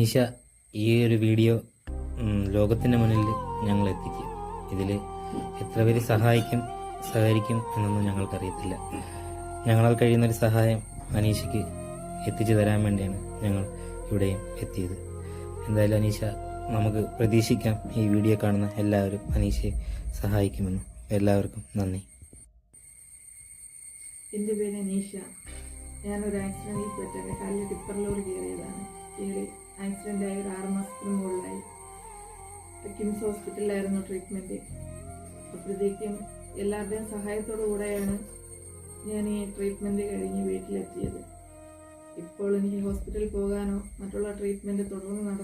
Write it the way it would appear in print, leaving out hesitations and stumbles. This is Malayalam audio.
അനീഷ ഈ ഒരു വീഡിയോ ലോകത്തിൻ്റെ മുന്നിൽ ഞങ്ങൾ എത്തിക്കും. ഇതിൽ എത്ര പേര് സഹകരിക്കും എന്നൊന്നും ഞങ്ങൾക്കറിയത്തില്ല. ഞങ്ങളാൽ കഴിയുന്നൊരു സഹായം അനീഷയ്ക്ക് എത്തിച്ചു തരാൻ വേണ്ടിയാണ് ഞങ്ങൾ ഇവിടെയും എത്തിയത്. എന്തായാലും അനീഷ, നമുക്ക് പ്രതീക്ഷിക്കാം ഈ വീഡിയോ കാണുന്ന എല്ലാവരും അനീഷയെ സഹായിക്കുമെന്ന്. എല്ലാവർക്കും നന്ദി. എൻ്റെ പേര് അനീഷ. ഞാനൊരു ആക്സിഡൻറ്റിൽ പെട്ട് എൻ്റെ കാലിൽ ടിപ്പർ ലോറി കയറിയതാണ്. ആക്സിഡൻ്റ് ആയി ഒരു 6 മാസത്തിന് മുകളിലായി. കിംസ് ഹോസ്പിറ്റലിലായിരുന്നു ട്രീറ്റ്മെൻറ്റ്. അപ്പോഴത്തേക്കും എല്ലാവരുടെയും സഹായത്തോടു കൂടെയാണ് ഞാൻ ഈ ട്രീറ്റ്മെൻറ്റ് കഴിഞ്ഞ് വീട്ടിലെത്തിയത്. ഇപ്പോൾ എനിക്ക് ഹോസ്പിറ്റലിൽ പോകാനോ മറ്റുള്ള ട്രീറ്റ്മെൻറ്റ് തുടർന്ന്